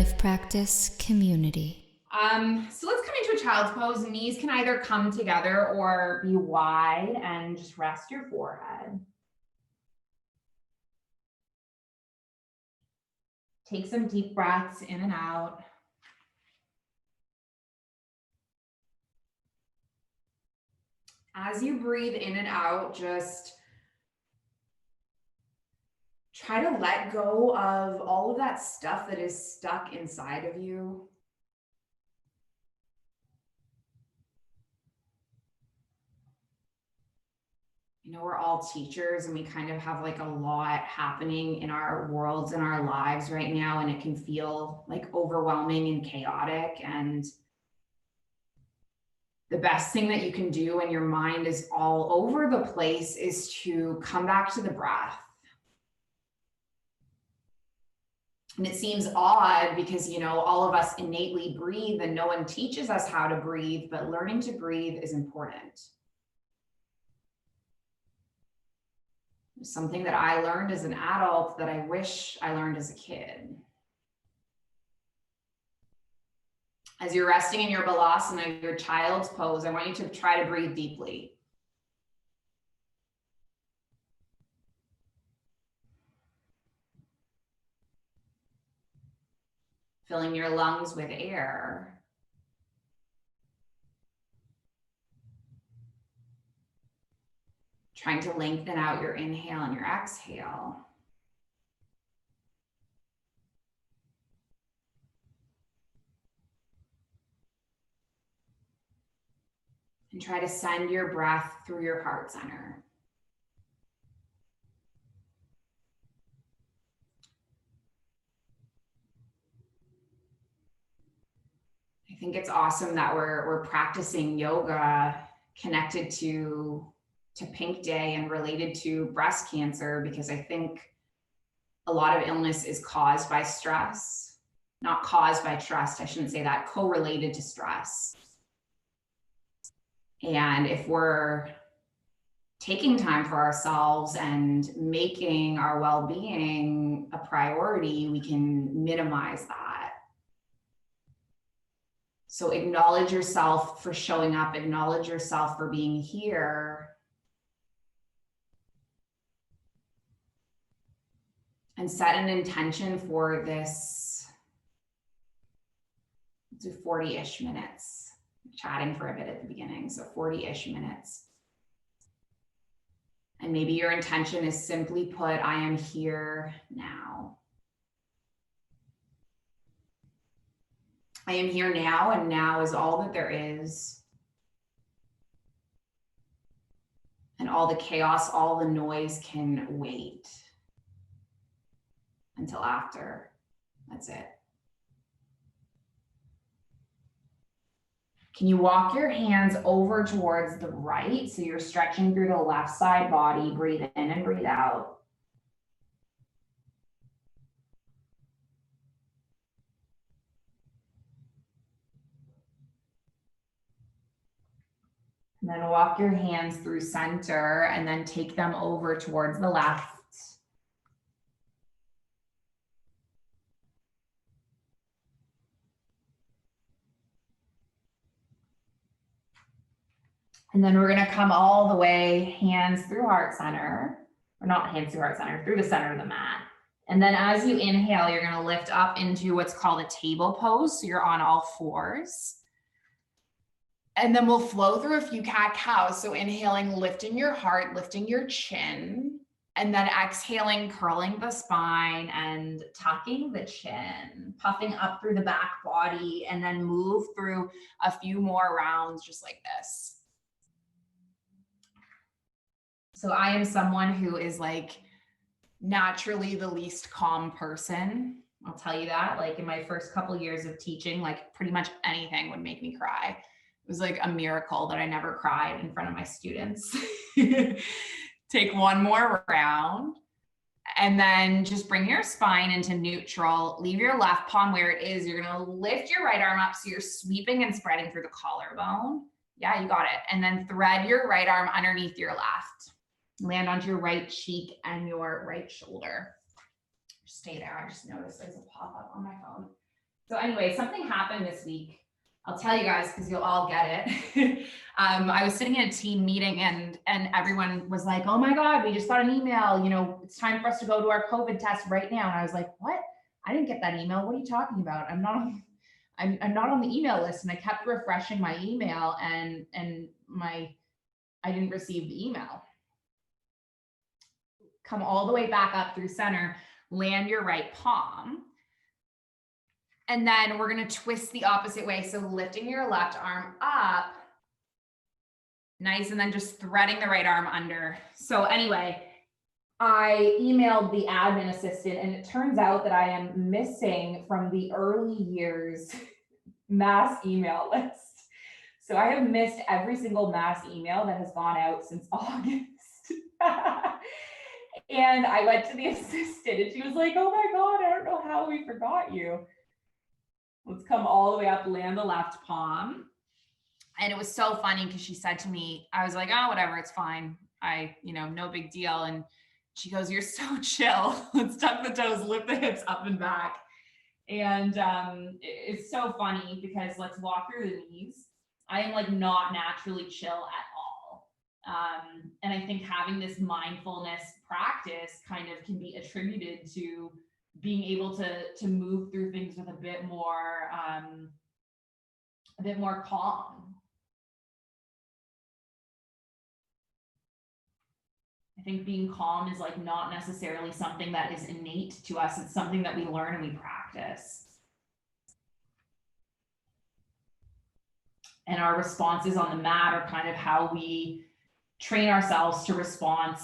life practice community. So let's come into a child's pose. Knees can either come together or be wide, and just rest your forehead. Take some deep breaths in and out. As you breathe in and out, just try to let go of all of that stuff that is stuck inside of you. You know, we're all teachers and we kind of have like a lot happening in our worlds and our lives right now, and it can feel like overwhelming and chaotic. And the best thing that you can do when your mind is all over the place is to come back to the breath. And it seems odd because, you know, all of us innately breathe and no one teaches us how to breathe, but learning to breathe is important. Something that I learned as an adult that I wish I learned as a kid. As you're resting in your balasana, your child's pose, I want you to try to breathe deeply. Filling your lungs with air. Trying to lengthen out your inhale and your exhale. And try to send your breath through your heart center. I think it's awesome that we're practicing yoga connected to Pink Day and related to breast cancer, because I think a lot of illness is caused by stress, not caused by trust. I shouldn't say that, correlated to stress. And if we're taking time for ourselves and making our well-being a priority, we can minimize that. So acknowledge yourself for showing up, acknowledge yourself for being here. And set an intention for this. Do 40-ish minutes. Chatting for a bit at the beginning, so 40-ish minutes. And maybe your intention is simply put, I am here now. I am here now, and now is all that there is. And all the chaos, all the noise can wait until after. That's it. Can you walk your hands over towards the right? So you're stretching through the left side body. Breathe in and breathe out. And then walk your hands through center and then take them over towards the left. And then we're gonna come all the way, hands through heart center, or not hands through heart center, through the center of the mat. And then as you inhale, you're gonna lift up into what's called a table pose. So you're on all fours. And then we'll flow through a few cat-cows. So inhaling, lifting your heart, lifting your chin, and then exhaling, curling the spine and tucking the chin, puffing up through the back body, and then move through a few more rounds just like this. So I am someone who is like naturally the least calm person. I'll tell you that. Like in my first couple years of teaching, like pretty much anything would make me cry. It was like a miracle that I never cried in front of my students. Take one more round and then just bring your spine into neutral. Leave your left palm where it is. You're going to lift your right arm up so you're sweeping and spreading through the collarbone. Yeah, you got it. And then thread your right arm underneath your left. Land onto your right cheek and your right shoulder. Stay there. I just noticed there's a pop-up on my phone. So anyway, something happened this week. I'll tell you guys because you'll all get it. I was sitting in a team meeting and everyone was like, "Oh my God, we just got an email. You know, it's time for us to go to our COVID test right now." And I was like, "What? I didn't get that email. What are you talking about? I'm not on the email list." And I kept refreshing my email and I didn't receive the email. Come all the way back up through center, land your right palm. And then we're going to twist the opposite way. So lifting your left arm up. Nice. And then just threading the right arm under. So anyway, I emailed the admin assistant and it turns out that I am missing from the early years mass email list. So I have missed every single mass email that has gone out since August. And I went to the assistant and she was like, "Oh my God, I don't know how we forgot you." Let's come all the way up, land the left palm. And it was so funny because she said to me, I was like, "Oh, whatever, it's fine. No big deal." And she goes, "You're so chill. Let's tuck the toes, lift the hips up and back." And it's so funny because let's walk through the knees. I am like not naturally chill at all. And I think having this mindfulness practice kind of can be attributed to being able to move through things with a bit more calm. I think being calm is like not necessarily something that is innate to us. It's something that we learn and we practice. And our responses on the mat are kind of how we train ourselves to respond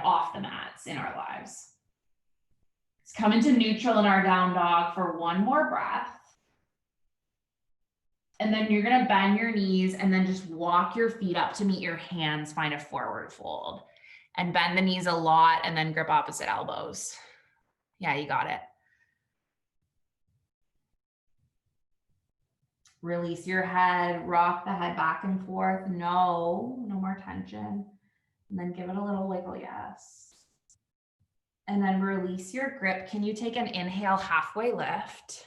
off the mats in our lives. Let's come into neutral in our down dog for one more breath. And then you're gonna bend your knees and then just walk your feet up to meet your hands, find a forward fold. And bend the knees a lot and then grip opposite elbows. Yeah, you got it. Release your head, rock the head back and forth. No more tension. And then give it a little wiggle, yes. And then release your grip. Can you take an inhale, halfway lift?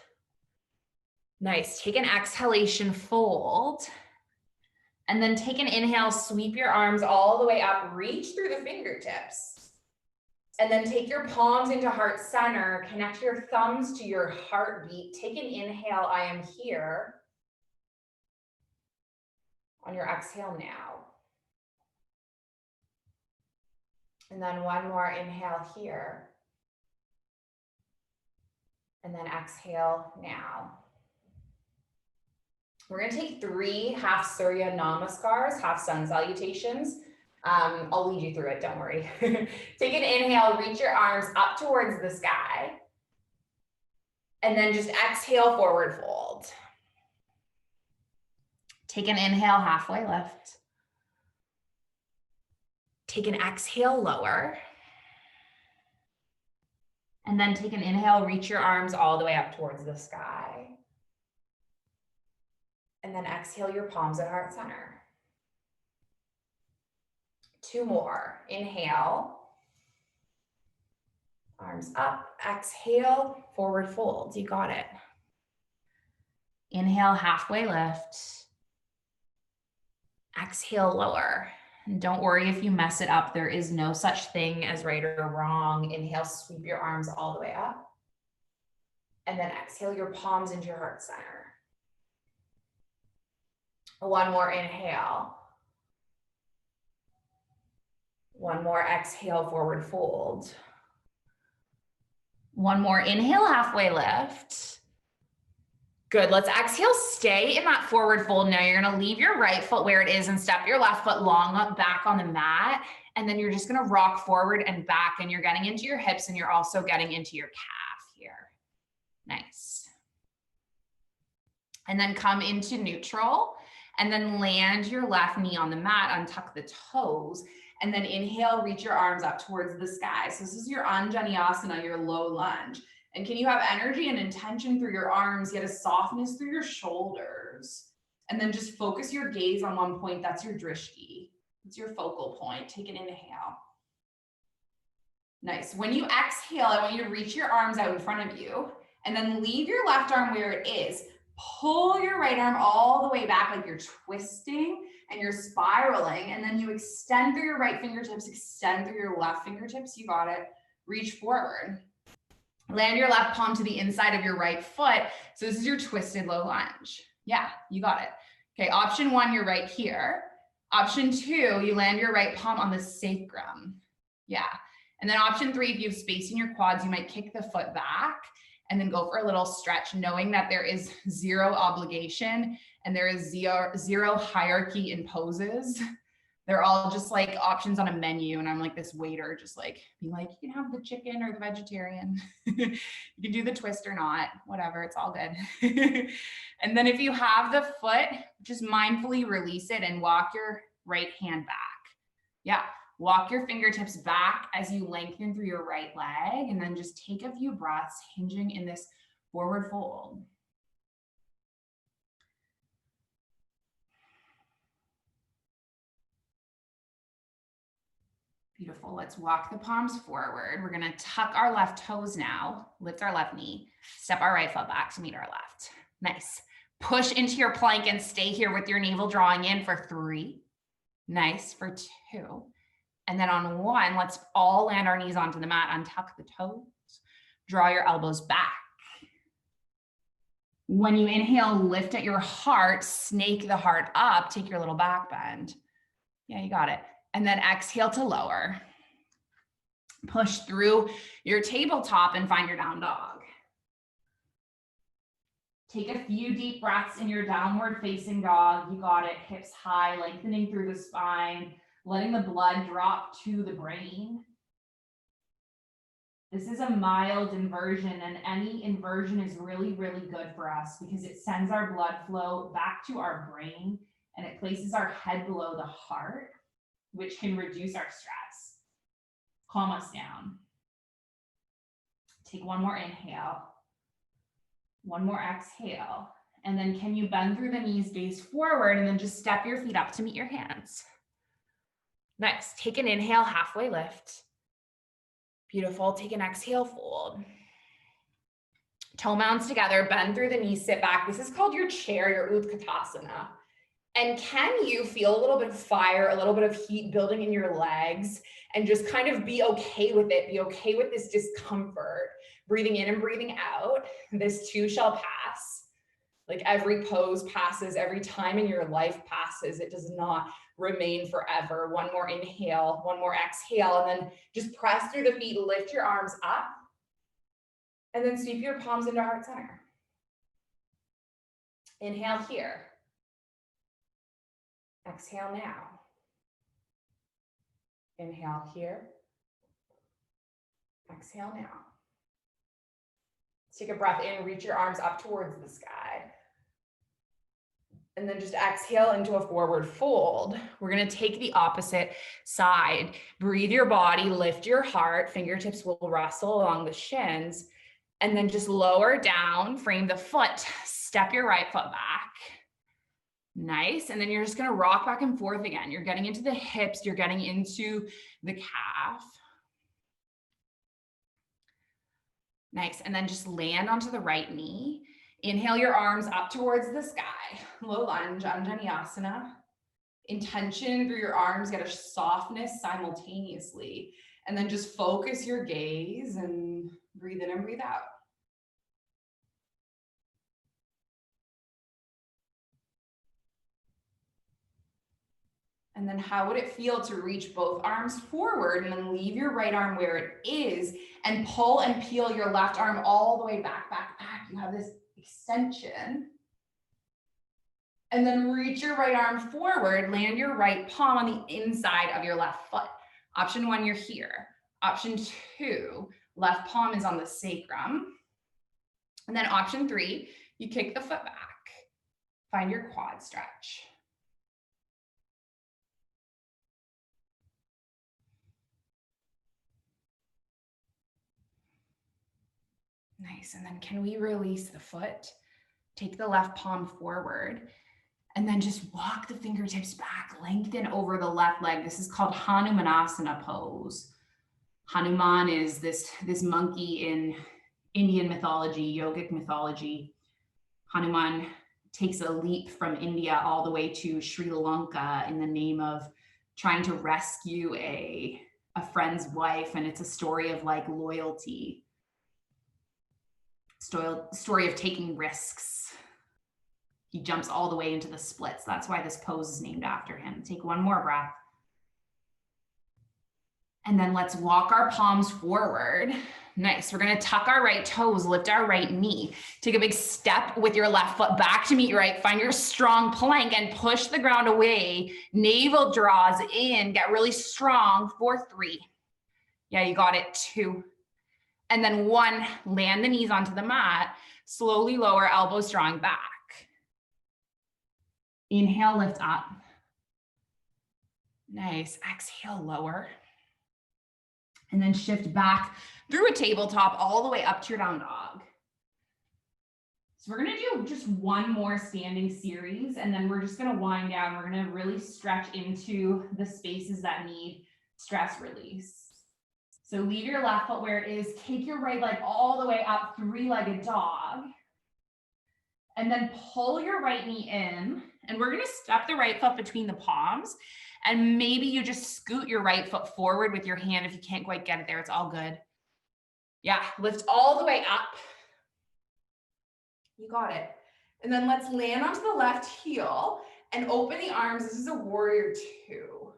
Nice. Take an exhalation, fold. And then take an inhale, sweep your arms all the way up, reach through the fingertips. And then take your palms into heart center, connect your thumbs to your heartbeat. Take an inhale, I am here. On your exhale now. And then one more inhale here. And then exhale now. We're going to take 3 half Surya Namaskars, half sun salutations. I'll lead you through it, don't worry. Take an inhale, reach your arms up towards the sky. And then just exhale, forward fold. Take an inhale, halfway lift. Take an exhale, lower. And then take an inhale, reach your arms all the way up towards the sky. And then exhale your palms at heart center. 2 more. Inhale. Arms up. Exhale, forward fold. You got it. Inhale, halfway lift. Exhale, lower. And don't worry if you mess it up. There is no such thing as right or wrong. Inhale, sweep your arms all the way up. And then exhale your palms into your heart center. 1 more inhale. 1 more exhale, forward fold. 1 more inhale, halfway lift. Good, let's exhale, stay in that forward fold. Now you're gonna leave your right foot where it is and step your left foot long up back on the mat. And then you're just gonna rock forward and back and you're getting into your hips and you're also getting into your calf here. Nice. And then come into neutral and then land your left knee on the mat, untuck the toes, and then inhale, reach your arms up towards the sky. So this is your Anjaneyasana, your low lunge. And can you have energy and intention through your arms, yet a softness through your shoulders? And then just focus your gaze on one point. That's your drishti. It's your focal point. Take an inhale. Nice. When you exhale, I want you to reach your arms out in front of you and then leave your left arm where it is. Pull your right arm all the way back like you're twisting and you're spiraling. And then you extend through your right fingertips, extend through your left fingertips. You got it. Reach forward. Land your left palm to the inside of your right foot. So this is your twisted low lunge. Yeah, you got it. Okay, option 1, you're right here. Option 2, you land your right palm on the sacrum. Yeah. And then option 3, if you have space in your quads, you might kick the foot back and then go for a little stretch, knowing that there is zero obligation and there is zero hierarchy in poses. They're all just like options on a menu. And I'm like this waiter, just like being like, you can have the chicken or the vegetarian. You can do the twist or not, whatever, it's all good. And then if you have the foot, just mindfully release it and walk your right hand back. Yeah, walk your fingertips back as you lengthen through your right leg. And then just take a few breaths, hinging in this forward fold. Beautiful. Let's walk the palms forward. We're going to tuck our left toes now, lift our left knee, step our right foot back to meet our left. Nice. Push into your plank and stay here with your navel drawing in for 3. Nice. For 2. And then on 1, let's all land our knees onto the mat, untuck the toes, draw your elbows back. When you inhale, lift at your heart, snake the heart up, take your little back bend. Yeah, you got it. And then exhale to lower. Push through your tabletop and find your down dog. Take a few deep breaths in your downward facing dog. You got it. Hips high, lengthening through the spine, letting the blood drop to the brain. This is a mild inversion, and any inversion is really, really good for us because it sends our blood flow back to our brain and it places our head below the heart, which can reduce our stress, calm us down. Take one more inhale, one more exhale, and then can you bend through the knees, gaze forward, and then just step your feet up to meet your hands. Nice. Take an inhale, halfway lift. Beautiful. Take an exhale, fold. Toe mounds together, bend through the knees, sit back. This is called your chair, your Utkatasana. And can you feel a little bit of fire, a little bit of heat building in your legs, and just kind of be okay with it? Be okay with this discomfort, breathing in and breathing out. This too shall pass. Like every pose passes, every time in your life passes. It does not remain forever. One more inhale, one more exhale, and then just press through the feet, lift your arms up, and then sweep your palms into heart center. Inhale here. Exhale now. Inhale here. Exhale now. Let's take a breath in, reach your arms up towards the sky. And then just exhale into a forward fold. We're going to take the opposite side. Breathe your body, lift your heart. Fingertips will wrestle along the shins. And then just lower down, frame the foot, step your right foot back. Nice. And then you're just going to rock back and forth again. You're getting into the hips. You're getting into the calf. Nice. And then just land onto the right knee. Inhale your arms up towards the sky. Low lunge, Anjaneyasana. Intention through your arms, get a softness simultaneously. And then just focus your gaze and breathe in and breathe out. And then how would it feel to reach both arms forward and then leave your right arm where it is and pull and peel your left arm all the way back, back, back. You have this extension. And then reach your right arm forward, land your right palm on the inside of your left foot. Option 1, you're here. Option 2, left palm is on the sacrum. And then option 3, you kick the foot back. Find your quad stretch. Nice. And then can we release the foot? Take the left palm forward and then just walk the fingertips back, lengthen over the left leg. This is called Hanumanasana pose. Hanuman is this monkey in Indian mythology, yogic mythology. Hanuman takes a leap from India all the way to Sri Lanka in the name of trying to rescue a friend's wife. And it's a story of like loyalty, story of taking risks. He jumps all the way into the splits. That's why this pose is named after him. Take one more breath. And then let's walk our palms forward. Nice. We're going to tuck our right toes, lift our right knee. Take a big step with your left foot back to meet your right. Find your strong plank and push the ground away. Navel draws in. Get really strong for 3. Yeah, you got it. 2. And then 1, land the knees onto the mat. Slowly lower, elbows drawing back. Inhale, lift up. Nice. Exhale, lower. And then shift back through a tabletop all the way up to your down dog. So we're going to do just one more standing series, and then we're just going to wind down. We're going to really stretch into the spaces that need stress release. So leave your left foot where it is. Take your right leg all the way up, 3-legged dog. And then pull your right knee in. And we're going to step the right foot between the palms. And maybe you just scoot your right foot forward with your hand. If you can't quite get it there, it's all good. Yeah, lift all the way up. You got it. And then let's land onto the left heel and open the arms. This is a warrior 2.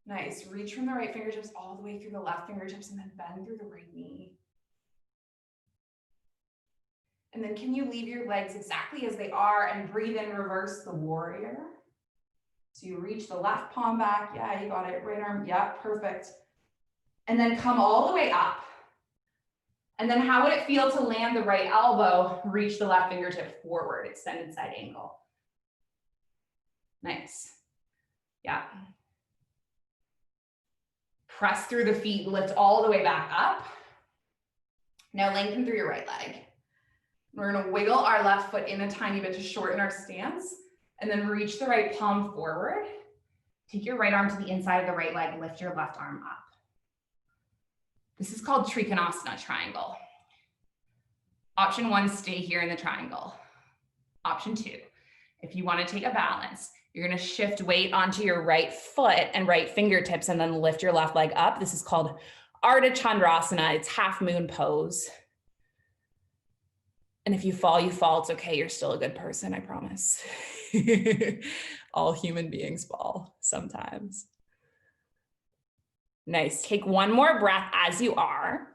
Nice. Reach from the right fingertips all the way through the left fingertips and then bend through the right knee. And then can you leave your legs exactly as they are and breathe in, reverse the warrior. So you reach the left palm back. Yeah, you got it. Right arm. Yeah, perfect. And then come all the way up. And then how would it feel to land the right elbow, reach the left fingertip forward, extended side angle. Nice. Yeah. Press through the feet, lift all the way back up. Now lengthen through your right leg. We're going to wiggle our left foot in a tiny bit to shorten our stance, and then reach the right palm forward. Take your right arm to the inside of the right leg, lift your left arm up. This is called Trikonasana triangle. Option 1, stay here in the triangle. Option 2, if you want to take a balance, you're going to shift weight onto your right foot and right fingertips and then lift your left leg up. This is called Ardha Chandrasana. It's half moon pose. And if you fall, you fall. It's okay. You're still a good person, I promise. All human beings fall sometimes. Nice. Take one more breath as you are.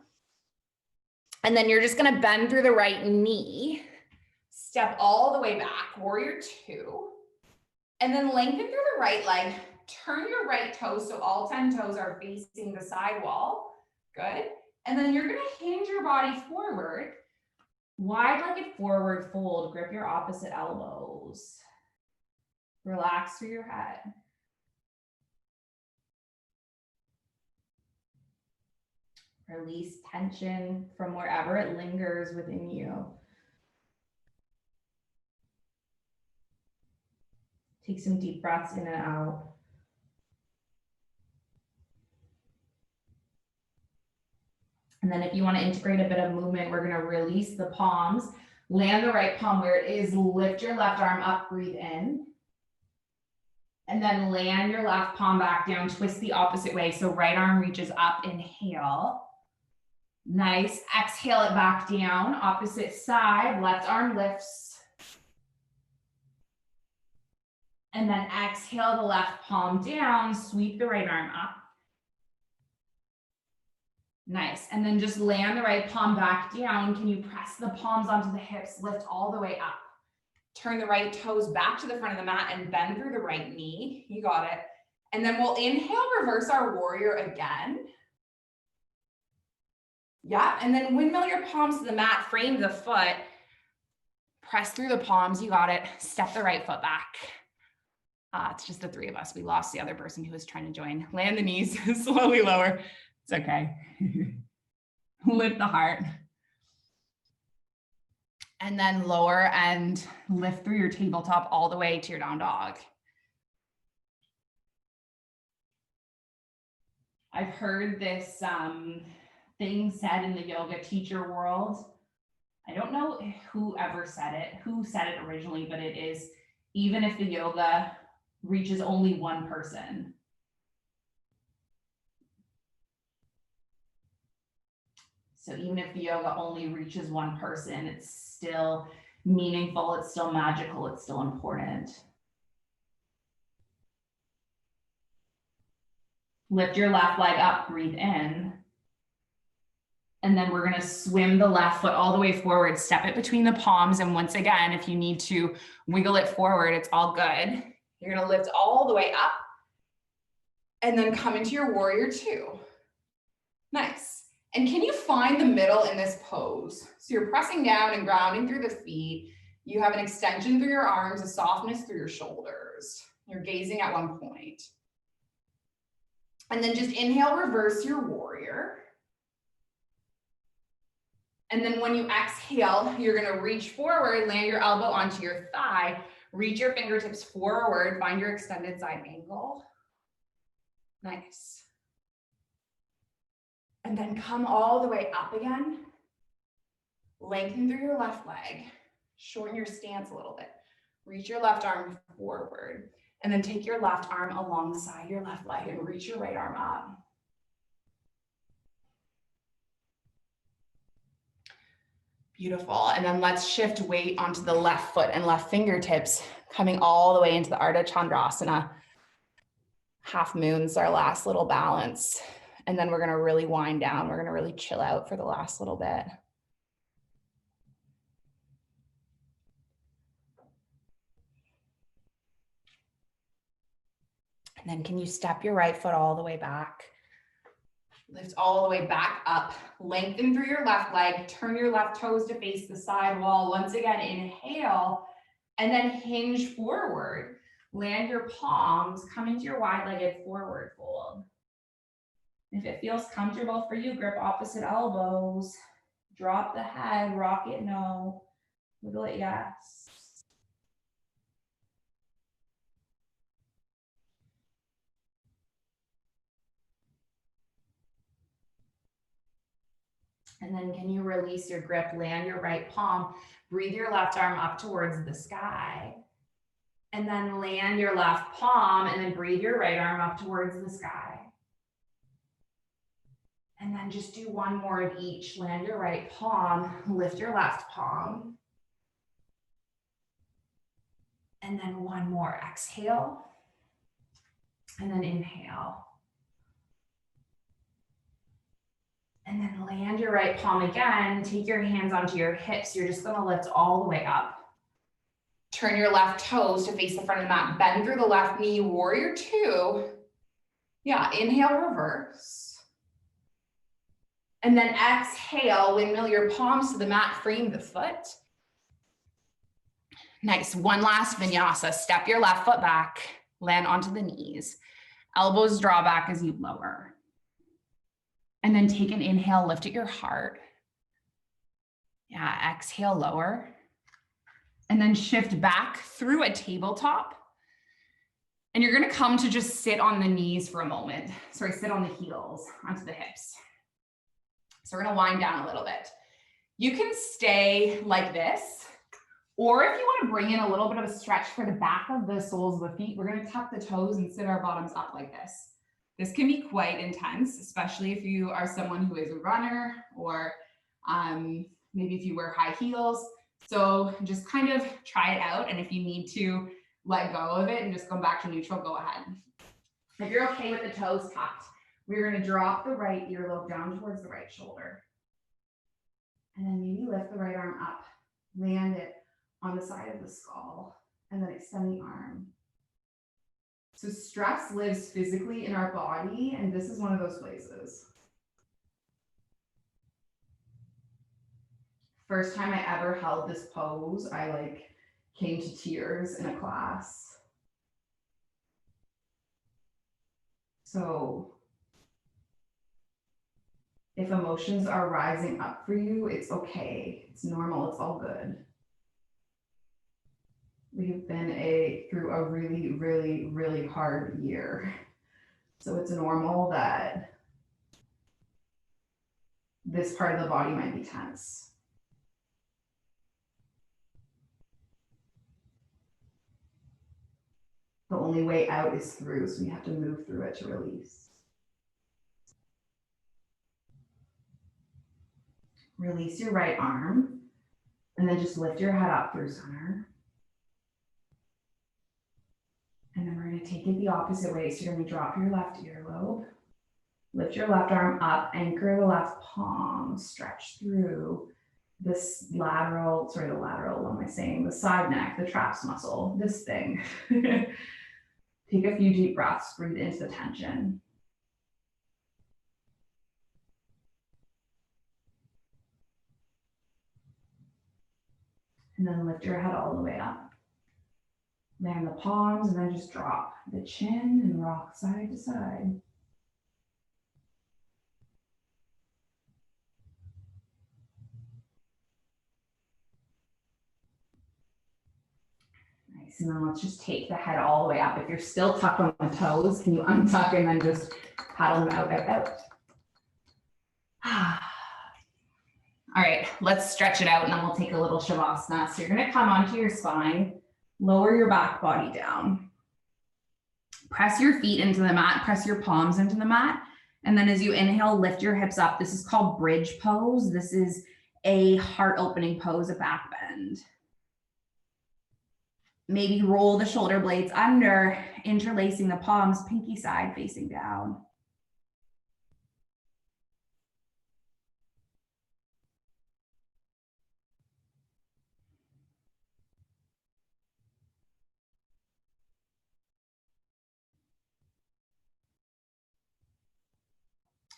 And then you're just going to bend through the right knee. Step all the way back, warrior 2. And then lengthen through the right leg. Turn your right toes so all 10 toes are facing the side wall. Good. And then you're going to hinge your body forward. Wide-legged forward fold. Grip your opposite elbows. Relax through your head. Release tension from wherever it lingers within you. Take some deep breaths in and out. And then if you want to integrate a bit of movement, we're going to release the palms, land the right palm where it is, lift your left arm up, breathe in. And then land your left palm back down, twist the opposite way. So right arm reaches up, inhale. Nice. Exhale it back down. Opposite side. Left arm lifts. And then exhale the left palm down. Sweep the right arm up. Nice. And then just land the right palm back down. Can you press the palms onto the hips? Lift all the way up. Turn the right toes back to the front of the mat and bend through the right knee. You got it. And then we'll inhale, reverse our warrior again. Yeah, and then windmill your palms to the mat, frame the foot, press through the palms, you got it. Step the right foot back. It's just the 3 of us. We lost the other person who was trying to join. Land the knees, slowly lower. It's okay. Lift the heart. And then lower and lift through your tabletop all the way to your down dog. I've heard this thing said in the yoga teacher world. I don't know who said it originally, but it is, even if the yoga reaches only one person. So even if the yoga only reaches one person, it's still meaningful, it's still magical, it's still important. Lift your left leg up, breathe in. And then we're gonna swim the left foot all the way forward, step it between the palms. And once again, if you need to wiggle it forward, it's all good. You're gonna lift all the way up and then come into your warrior two. Nice. And can you find the middle in this pose? So you're pressing down and grounding through the feet. You have an extension through your arms, a softness through your shoulders. You're gazing at one point. And then just inhale, reverse your warrior. And then when you exhale, you're gonna reach forward, land your elbow onto your thigh, reach your fingertips forward, find your extended side angle. Nice. And then come all the way up again. Lengthen through your left leg. Shorten your stance a little bit. Reach your left arm forward. And then take your left arm alongside your left leg and reach your right arm up. Beautiful. And then let's shift weight onto the left foot and left fingertips, coming all the way into the Ardha Chandrasana. Half moon's our last little balance. And then we're gonna really wind down. We're gonna really chill out for the last little bit. And then can you step your right foot all the way back? Lift all the way back up. Lengthen through your left leg. Turn your left toes to face the side wall. Once again, inhale, and then hinge forward. Land your palms, come into your wide-legged forward fold. If it feels comfortable for you, grip opposite elbows. Drop the head, rock it no. Wiggle it yes. And then can you release your grip, land your right palm, breathe your left arm up towards the sky. And then land your left palm and then breathe your right arm up towards the sky. And then just do one more of each. Land your right palm, lift your left palm. And then one more, exhale. And then inhale. And then land your right palm again. Take your hands onto your hips. You're just gonna lift all the way up. Turn your left toes to face the front of the mat. Bend through the left knee, warrior two. Yeah, inhale, reverse. And then exhale, windmill your palms to the mat, frame the foot. Nice, one last vinyasa. Step your left foot back, land onto the knees. Elbows draw back as you lower. And then take an inhale, lift at your heart. Yeah, exhale, lower. And then shift back through a tabletop. And you're gonna come to just sit on the knees for a moment. Sorry, sit on the heels onto the hips. So we're gonna wind down a little bit. You can stay like this, or if you wanna bring in a little bit of a stretch for the back of the soles of the feet, we're gonna tuck the toes and sit our bottoms up like this. This can be quite intense, especially if you are someone who is a runner or maybe if you wear high heels. So just kind of try it out. And if you need to let go of it and just go back to neutral, go ahead. If you're okay with the toes tucked, we're gonna drop the right earlobe down towards the right shoulder. And then maybe lift the right arm up, land it on the side of the skull, and then extend the arm. So stress lives physically in our body, and this is one of those places. First time I ever held this pose, I came to tears in a class. So if emotions are rising up for you, it's okay. It's normal, it's all good. We've been through a really, really, really hard year. So it's normal that this part of the body might be tense. The only way out is through, so we have to move through it to release. Release your right arm, and then just lift your head up through center. And then we're going to take it the opposite way. So you're going to drop your left earlobe, lift your left arm up, anchor the left palm, stretch through this lateral, what am I saying? The side neck, the traps muscle, this thing. Take a few deep breaths, breathe into the tension. And then lift your head all the way up. Land the palms and then just drop the chin and rock side to side. Nice, and then let's just take the head all the way up. If you're still tucked on the toes, can you untuck and then just paddle them out, out, out. All right, let's stretch it out and then we'll take a little shavasana. So you're gonna come onto your spine, lower your back body down. Press your feet into the mat, press your palms into the mat. And then as you inhale, lift your hips up. This is called bridge pose. This is a heart opening pose, a back bend. Maybe roll the shoulder blades under, interlacing the palms, pinky side facing down.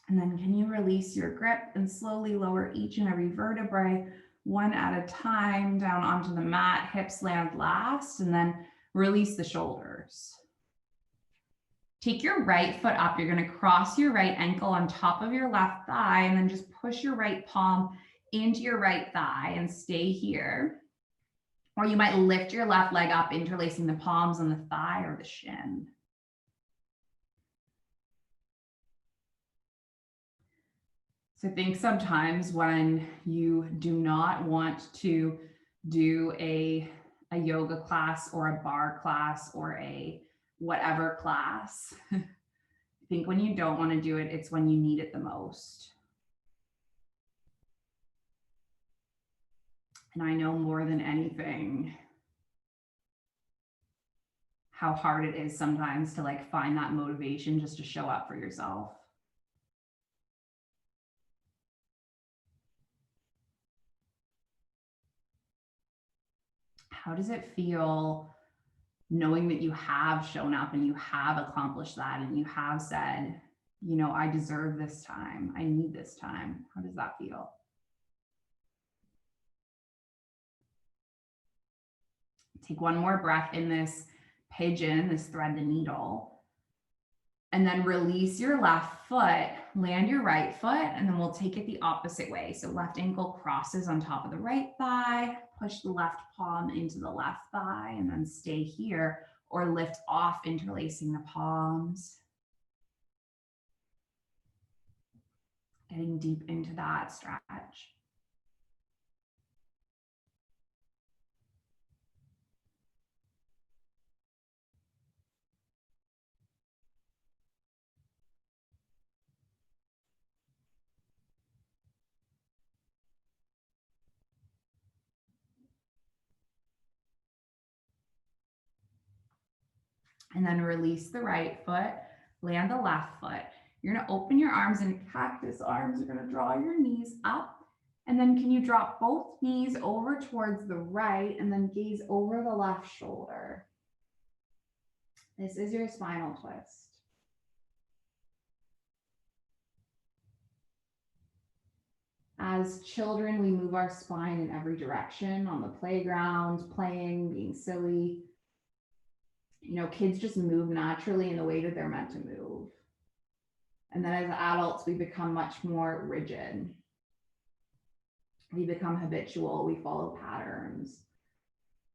And then can you release your grip and slowly lower each and every vertebrae one at a time down onto the mat, hips land last, and then release the shoulders. Take your right foot up. You're going to cross your right ankle on top of your left thigh and then just push your right palm into your right thigh and stay here. Or you might lift your left leg up, interlacing the palms on the thigh or the shin. So I think sometimes when you do not want to do a yoga class or a bar class or a whatever class, I think when you don't want to do it, it's when you need it the most. And I know more than anything how hard it is sometimes to like find that motivation just to show up for yourself. How does it feel knowing that you have shown up and you have accomplished that and you have said, you know, I deserve this time, I need this time? How does that feel? Take one more breath in this pigeon, this thread the needle, and then release your left foot, land your right foot, and then we'll take it the opposite way. So left ankle crosses on top of the right thigh, push the left palm into the left thigh, and then stay here or lift off, interlacing the palms. Getting deep into that stretch. And then release the right foot, land the left foot. You're gonna open your arms in cactus arms. You're gonna draw your knees up. And then can you drop both knees over towards the right and then gaze over the left shoulder? This is your spinal twist. As children, we move our spine in every direction on the playground, playing, being silly. You know, kids just move naturally in the way that they're meant to move. And then as adults, we become much more rigid. We become habitual, we follow patterns.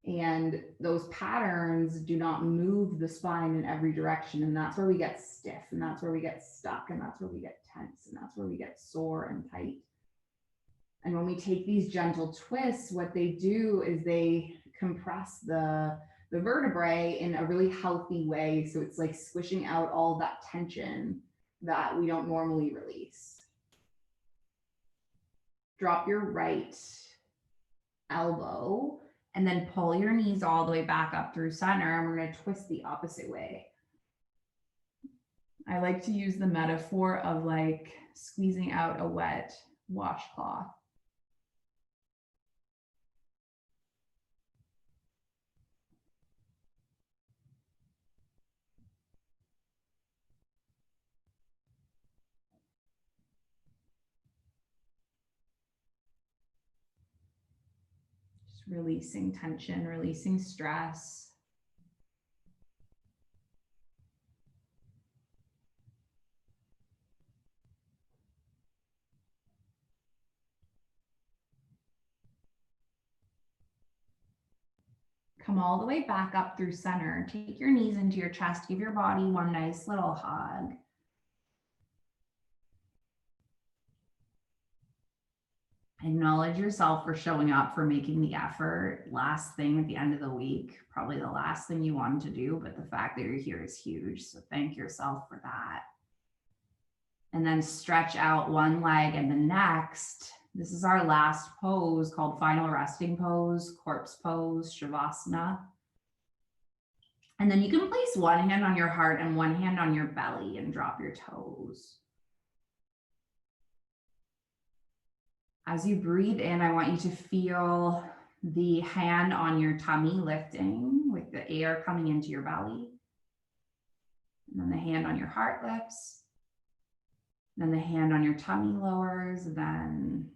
And those patterns do not move the spine in every direction. And that's where we get stiff, and that's where we get stuck, and that's where we get tense, and that's where we get sore and tight. And when we take these gentle twists, what they do is they compress the vertebrae in a really healthy way. So it's like squishing out all that tension that we don't normally release. Drop your right elbow and then pull your knees all the way back up through center. And we're going to twist the opposite way. I like to use the metaphor of like squeezing out a wet washcloth. Just releasing tension, releasing stress. Come all the way back up through center. Take your knees into your chest. Give your body one nice little hug. Acknowledge yourself for showing up, for making the effort. Last thing at the end of the week, probably the last thing you wanted to do, but the fact that you're here is huge. So thank yourself for that. And then stretch out one leg and the next. This is our last pose called final resting pose, corpse pose, Shavasana. And then you can place one hand on your heart and one hand on your belly and drop your toes. As you breathe in, I want you to feel the hand on your tummy lifting with the air coming into your belly. And then the hand on your heart lifts. Then the hand on your tummy lowers, then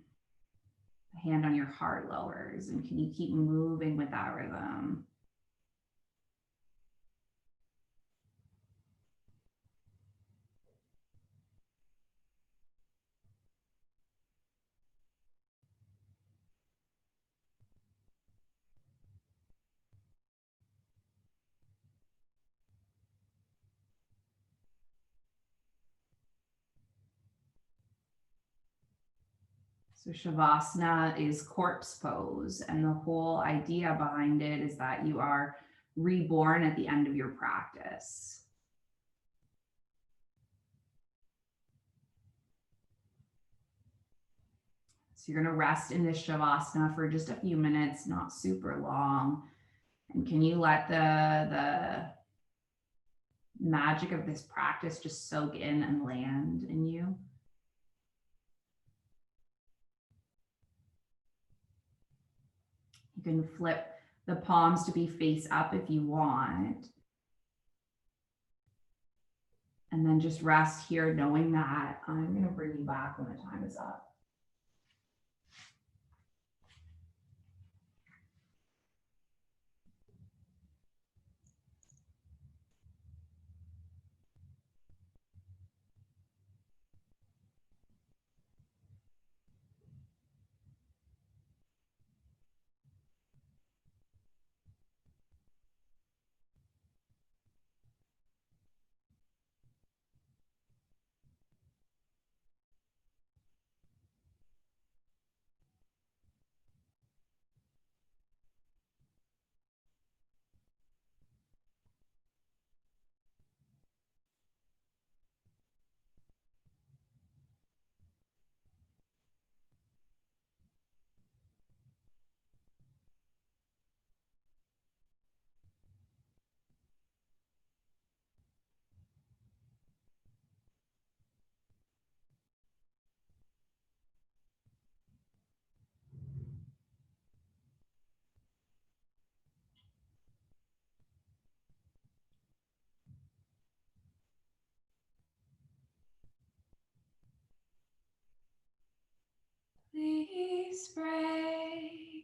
the hand on your heart lowers. And can you keep moving with that rhythm? So Shavasana is corpse pose, and the whole idea behind it is that you are reborn at the end of your practice. So you're going to rest in this Shavasana for just a few minutes, not super long. And can you let the magic of this practice just soak in and land in you? You can flip the palms to be face up if you want. And then just rest here knowing that I'm going to bring you back when the time is up. Please bring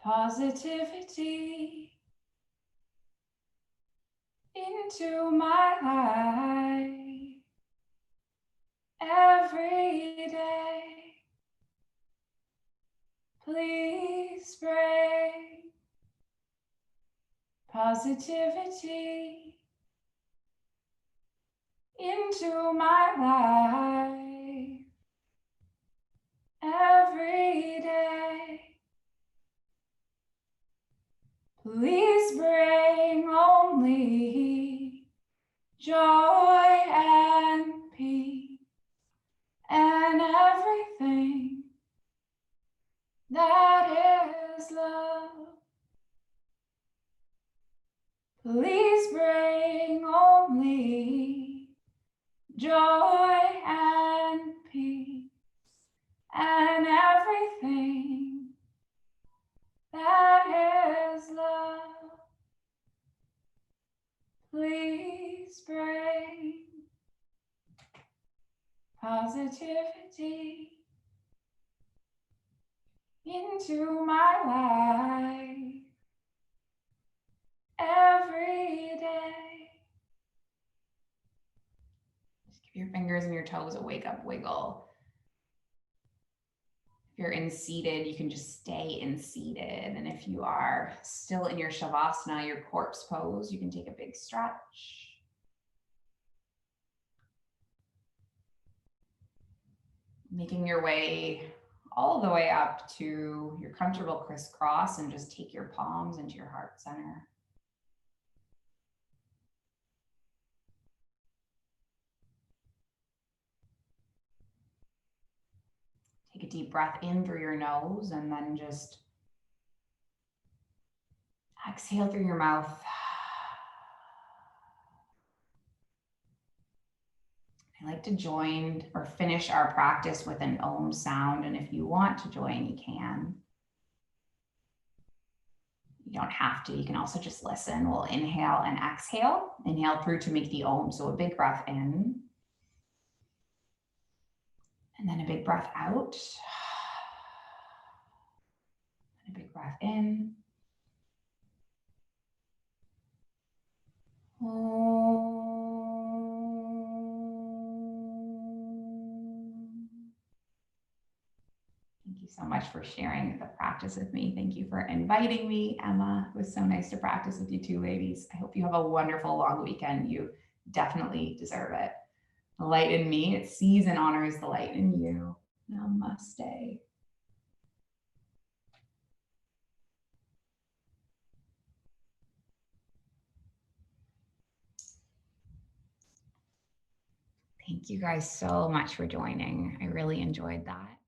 positivity into my life every day. Please bring positivity into my life every day. Please bring only joy and peace and everything that is love. Please bring only joy and peace and everything that is love. Please bring positivity into my life every day. Just give your fingers and your toes a wake up wiggle. If you're in seated, you can just stay in seated. And if you are still in your shavasana, your corpse pose, you can take a big stretch. Making your way all the way up to your comfortable crisscross, and just take your palms into your heart center. Take a deep breath in through your nose and then just exhale through your mouth. I like to join or finish our practice with an Om sound, and if you want to join, you can. You don't have to. You can also just listen. We'll inhale and exhale. Inhale through to make the Om, so a big breath in. And then a big breath out. And a big breath in. Thank you so much for sharing the practice with me. Thank you for inviting me, Emma. It was so nice to practice with you two ladies. I hope you have a wonderful long weekend. You definitely deserve it. The light in me, it sees and honors the light in you. Namaste. Thank you guys so much for joining. I really enjoyed that.